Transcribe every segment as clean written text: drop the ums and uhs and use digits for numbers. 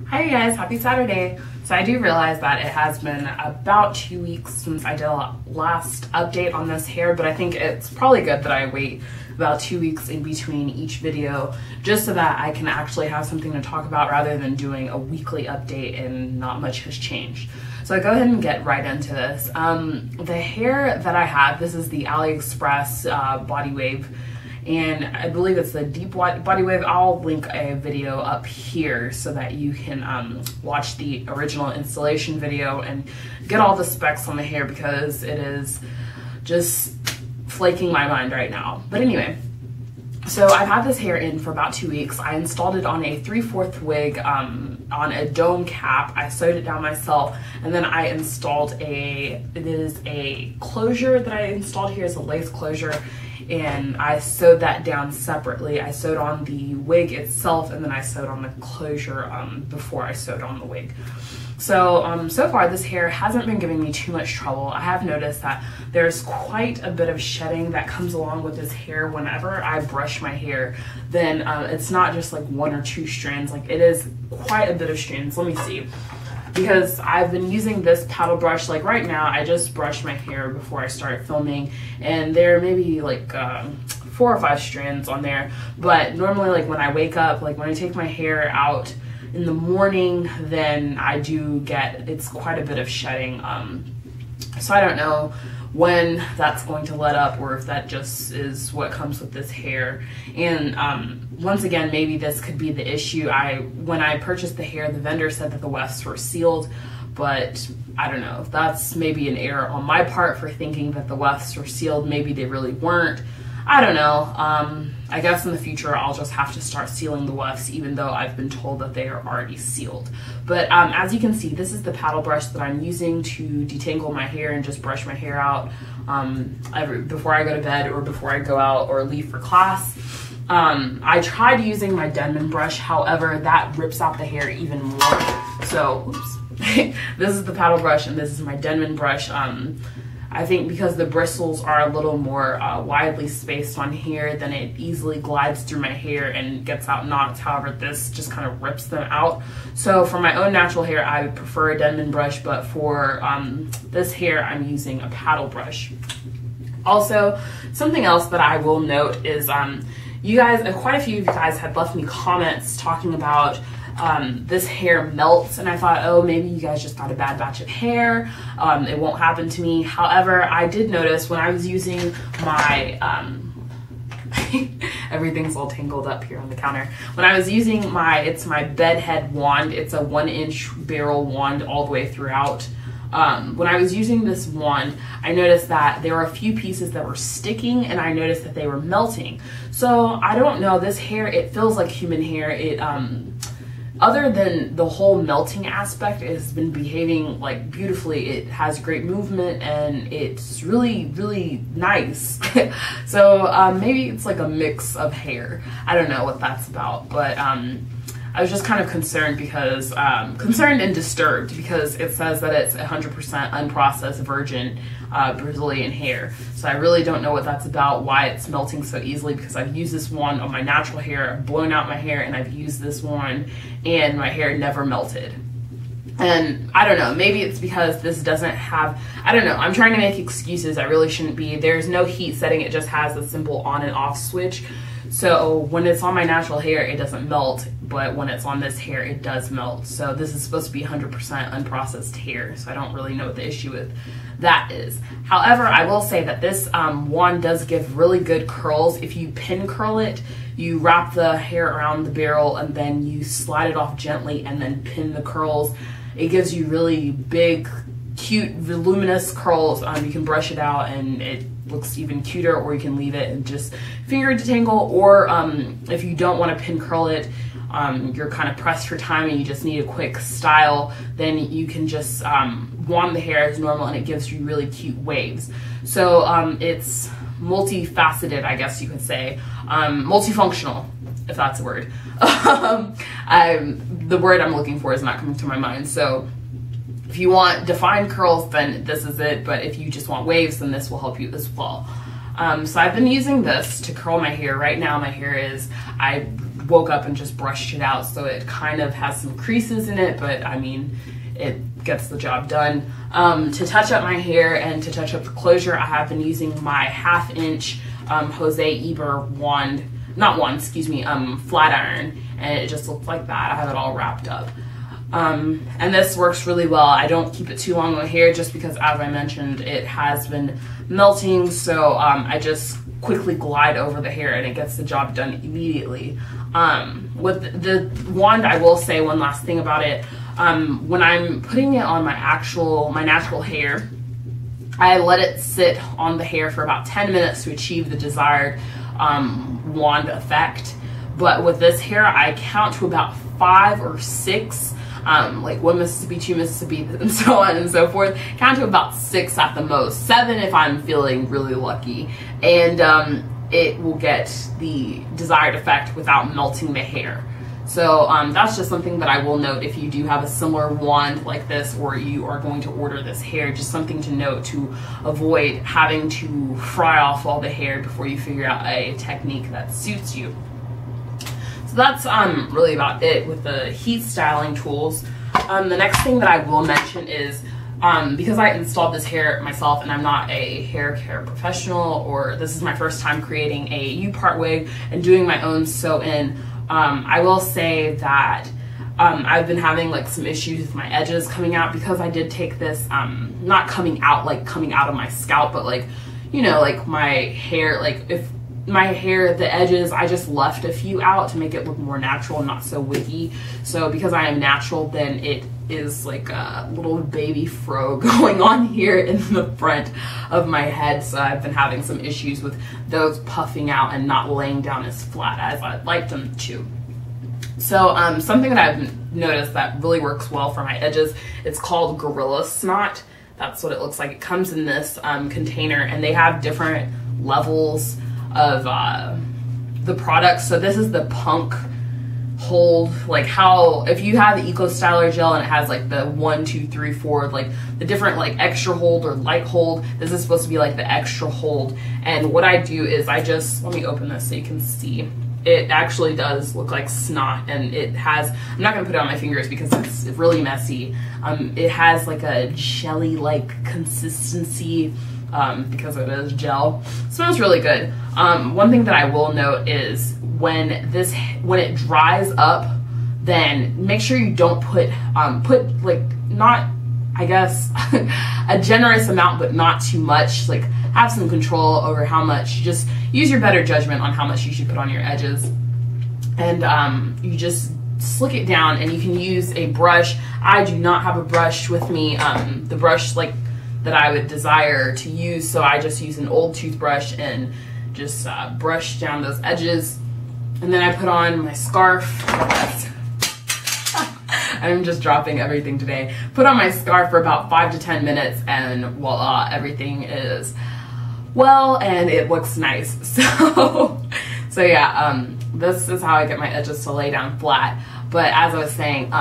Hi you guys, happy Saturday. So I do realize that it has been about 2 weeks since I did a last update on this hair, but I think it's probably good that I wait about 2 weeks in between each video just so that I can actually have something to talk about rather than doing a weekly update and not much has changed. So I go ahead and get right into this. The hair that I have, this is the Aliexpress body wave, and I believe it's the deep body wave. I'll link a video up here so that you can watch the original installation video and get all the specs on the hair, because it is just flaking my mind right now. But anyway, so I've had this hair in for about 2 weeks. I installed it on a 3/4 wig on a dome cap. I sewed it down myself, and then I installed it is a closure that I installed here. It's a lace closure, and I sewed that down separately. I sewed on the wig itself, and then I sewed on the closure before I sewed on the wig. So, so far this hair hasn't been giving me too much trouble. I have noticed that there's quite a bit of shedding that comes along with this hair whenever I brush my hair. Then it's not just like 1 or 2 strands, like it is quite a bit of strands. Let me see. Because I've been using this paddle brush, like right now I just brushed my hair before I started filming, and there may be like 4 or 5 strands on there. But normally, like when I wake up, like when I take my hair out in the morning, then I do get, it's quite a bit of shedding. So I don't know when that's going to let up, or if that just is what comes with this hair. And once again, maybe this could be the issue. When I purchased the hair, the vendor said that the wefts were sealed, but I don't know, that's maybe an error on my part for thinking that the wefts were sealed. Maybe they really weren't. I don't know. I guess in the future I'll just have to start sealing the wefts, even though I've been told that they are already sealed. But as you can see, this is the paddle brush that I'm using to detangle my hair and just brush my hair out before I go to bed or before I go out or leave for class. I tried using my Denman brush, however, that rips out the hair even more. So, oops. This is the paddle brush and this is my Denman brush. I think because the bristles are a little more widely spaced on here, then it easily glides through my hair and gets out knots. However, this just kind of rips them out. So for my own natural hair, I would prefer a Denman brush, but for this hair, I'm using a paddle brush. Also, something else that I will note is you guys, quite a few of you guys had left me comments talking about this hair melts, and I thought, oh, maybe you guys just got a bad batch of hair. It won't happen to me. However, I did notice when I was using my everything's all tangled up here on the counter. When I was using it's my bed head wand. It's a 1-inch barrel wand all the way throughout. When I was using this wand, I noticed that there were a few pieces that were sticking, and I noticed that they were melting. So I don't know, this hair, it feels like human hair. It other than the whole melting aspect, it has been behaving like beautifully. It has great movement and it's really, really nice. So maybe it's like a mix of hair. I don't know what that's about, but I was just kind of concerned because, concerned and disturbed because it says that it's 100% unprocessed virgin Brazilian hair. So I really don't know what that's about, why it's melting so easily, because I've used this wand on my natural hair, I've blown out my hair, and I've used this wand and my hair never melted. And I don't know, maybe it's because this doesn't have, I don't know, I'm trying to make excuses. I really shouldn't be. There's no heat setting, it just has a simple on and off switch. So when it's on my natural hair, it doesn't melt, but when it's on this hair, it does melt. So this is supposed to be 100% unprocessed hair, so I don't really know what the issue with that is. However, I will say that this wand does give really good curls. If you pin curl it, you wrap the hair around the barrel and then you slide it off gently and then pin the curls. It gives you really big, cute, voluminous curls. You can brush it out and it looks even cuter, or you can leave it and just finger detangle, or if you don't want to pin curl it, you're kind of pressed for time and you just need a quick style, then you can just wand the hair as normal and it gives you really cute waves. So it's multifaceted, I guess you could say, multifunctional, if that's a word. The word I'm looking for is not coming to my mind. So if you want defined curls, then this is it. But if you just want waves, then this will help you as well. So I've been using this to curl my hair. Right now my hair is, I woke up and just brushed it out, so it kind of has some creases in it, but I mean, it gets the job done. To touch up my hair and to touch up the closure, I have been using my 1/2 inch Jose Eber flat iron, and it just looks like that. I have it all wrapped up. And this works really well. I don't keep it too long on my hair just because, as I mentioned, it has been melting, so I just quickly glide over the hair and it gets the job done immediately. With the wand, I will say one last thing about it. When I'm putting it on my natural hair, I let it sit on the hair for about 10 minutes to achieve the desired wand effect. But with this hair, I count to about 5 or 6, like 1 Mississippi, 2 Mississippi, and so on and so forth. Count to about 6 at the most, 7 if I'm feeling really lucky. And it will get the desired effect without melting the hair. So that's just something that I will note if you do have a similar wand like this, or you are going to order this hair, just something to note to avoid having to fry off all the hair before you figure out a technique that suits you. So that's really about it with the heat styling tools. The next thing that I will mention is, because I installed this hair myself and I'm not a hair care professional, or this is my first time creating a U-part wig and doing my own sew-in, I will say that I've been having like some issues with my edges coming out, because I did take this, not coming out like coming out of my scalp, but like, you know, like my hair, like if my hair, the edges, I just left a few out to make it look more natural and not so wiggy. So because I am natural, then it is like a little baby fro going on here in the front of my head. So I've been having some issues with those puffing out and not laying down as flat as I'd like them to. So something that I've noticed that really works well for my edges, it's called Gorilla Snot. That's what it looks like. It comes in this container, and they have different levels of the products. So this is the punk hold, like how if you have the Eco Styler gel and it has like the 1, 2, 3, 4, like the different like extra hold or light hold, this is supposed to be like the extra hold. And what I do is I just, let me open this so you can see. It actually does look like snot, and it has, I'm not gonna put it on my fingers because it's really messy. It has like a jelly-like consistency, because it is gel. It smells really good. One thing that I will note is when it dries up, then make sure you don't put like, not, I guess, a generous amount, but not too much. Like, have some control over how much. Just use your better judgment on how much you should put on your edges. And you just slick it down, and you can use a brush. I do not have a brush with me, the brush like that I would desire to use, so I just use an old toothbrush and just brush down those edges. And then I put on my scarf. I'm just dropping everything today. Put on my scarf for about 5 to 10 minutes, and voila, everything is well, and it looks nice. So yeah, this is how I get my edges to lay down flat. But as I was saying,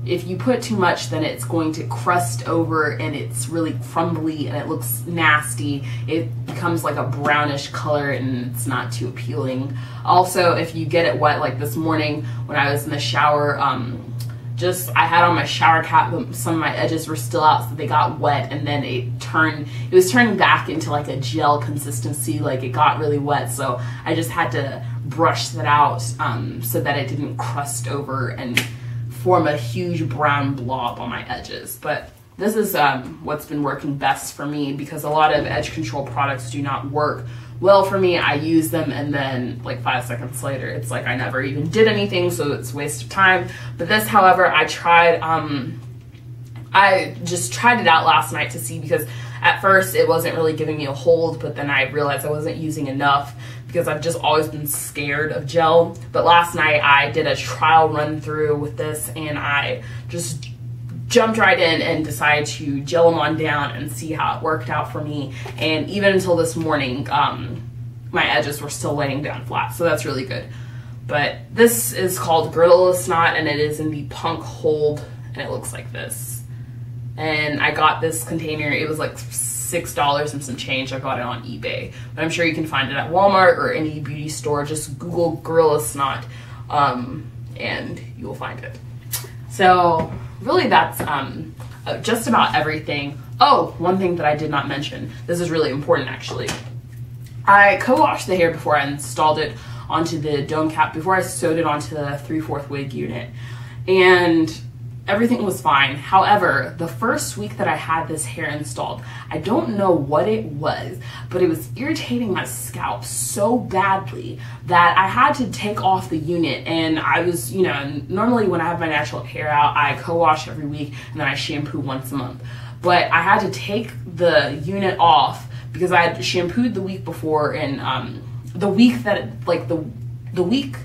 if you put too much, then it's going to crust over, and it's really crumbly, and it looks nasty. It becomes like a brownish color, and it's not too appealing. Also, if you get it wet, like this morning when I was in the shower, I had on my shower cap, but some of my edges were still out, so they got wet, and then it was turning back into like a gel consistency, like it got really wet, so I just had to brush that out so that it didn't crust over and form a huge brown blob on my edges. But this is what's been working best for me, because a lot of edge control products do not work well for me. I use them, and then like 5 seconds later, it's like I never even did anything, so it's a waste of time. But this, however, I just tried it out last night to see, because at first it wasn't really giving me a hold, but then I realized I wasn't using enough, because I've just always been scared of gel. But last night I did a trial run through with this, and I just jumped right in and decided to gel them on down and see how it worked out for me. And even until this morning, my edges were still laying down flat, so that's really good. But this is called Gorilla Snot, and it is in the Punk Hold, and it looks like this. And I got this container, it was like $6 and some change. I got it on eBay, but I'm sure you can find it at Walmart or any beauty store. Just Google Gorilla Snot and you will find it. So really that's just about everything. Oh, one thing that I did not mention, this is really important actually. I co-washed the hair before I installed it onto the dome cap, before I sewed it onto the 3/4 wig unit, and everything was fine. However, the first week that I had this hair installed, I don't know what it was, but it was irritating my scalp so badly that I had to take off the unit. And I was, you know, normally when I have my natural hair out, I co-wash every week and then I shampoo once a month. But I had to take the unit off because I had shampooed the week before, and the week that, like the week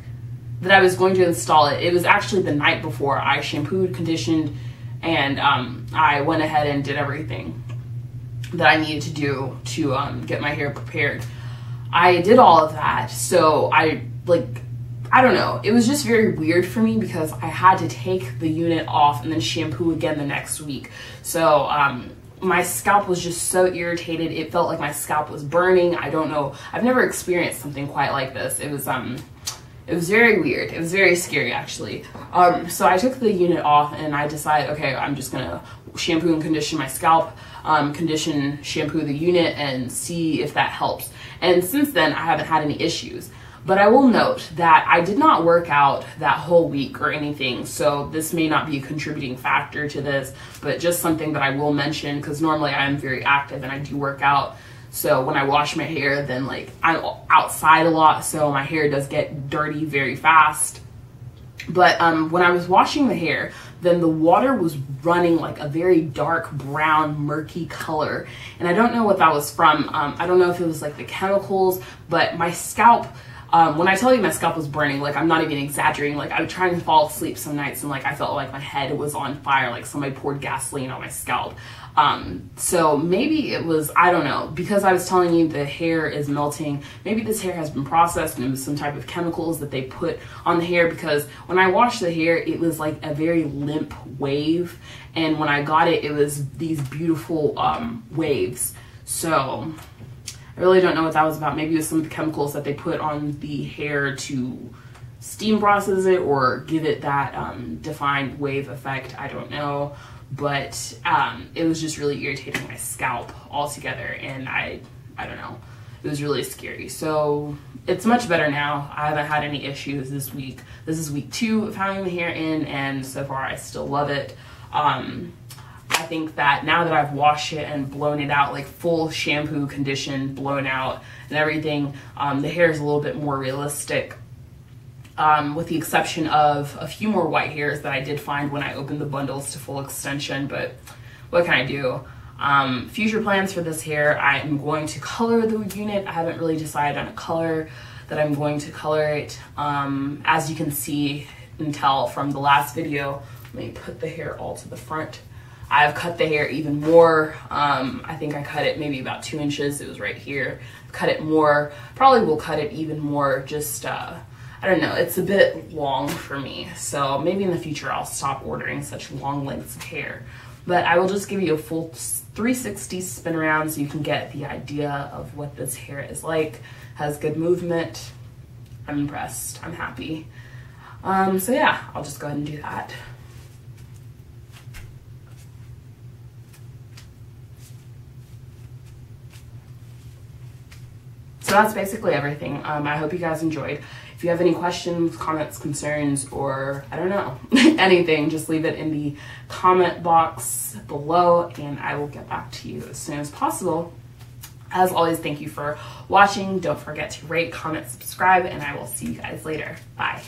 that I was going to install it, it was actually the night before. I shampooed, conditioned, and I went ahead and did everything that I needed to do to get my hair prepared. I did all of that, so I don't know, it was just very weird for me because I had to take the unit off and then shampoo again the next week. So my scalp was just so irritated. It felt like my scalp was burning. I don't know, I've never experienced something quite like this. It was very weird. It was very scary actually. So I took the unit off and I decided, okay, I'm just gonna shampoo and condition my scalp, shampoo the unit, and see if that helps. And since then I haven't had any issues. But I will note that I did not work out that whole week or anything, so this may not be a contributing factor to this, but just something that I will mention, because normally I am very active and I do work out. So when I wash my hair, then like I'm outside a lot, so my hair does get dirty very fast. But when I was washing the hair, then the water was running like a very dark brown murky color, and I don't know what that was from. I don't know if it was like the chemicals, but my scalp, when I tell you my scalp was burning, like I'm not even exaggerating. Like I was trying to fall asleep some nights and like I felt like my head was on fire, like somebody poured gasoline on my scalp. So maybe it was, I don't know, because I was telling you the hair is melting, maybe this hair has been processed and it was some type of chemicals that they put on the hair, because when I washed the hair, it was like a very limp wave, and when I got it, it was these beautiful waves. So I really don't know what that was about. Maybe it was some of the chemicals that they put on the hair to steam process it or give it that defined wave effect. I don't know. But it was just really irritating my scalp altogether, and I don't know, it was really scary. So it's much better now. I haven't had any issues this week. This is week 2 of having the hair in, and so far I still love it. I think that now that I've washed it and blown it out, like full shampoo, condition, blown out and everything, the hair is a little bit more realistic. With the exception of a few more white hairs that I did find when I opened the bundles to full extension, but what can I do? Future plans for this hair, I am going to color the unit. I haven't really decided on a color that I'm going to color it. As you can see and tell from the last video, let me put the hair all to the front. I've cut the hair even more. I think I cut it maybe about 2 inches. It was right here. Cut it more, probably will cut it even more, just I don't know, it's a bit long for me, so maybe in the future I'll stop ordering such long lengths of hair. But I will just give you a full 360 spin around so you can get the idea of what this hair is like. Has good movement. I'm impressed. I'm happy. So yeah, I'll just go ahead and do that. So that's basically everything. I hope you guys enjoyed. If you have any questions, comments, concerns, or I don't know, anything, just leave it in the comment box below and I will get back to you as soon as possible. As always, thank you for watching. Don't forget to rate, comment, subscribe, and I will see you guys later. Bye.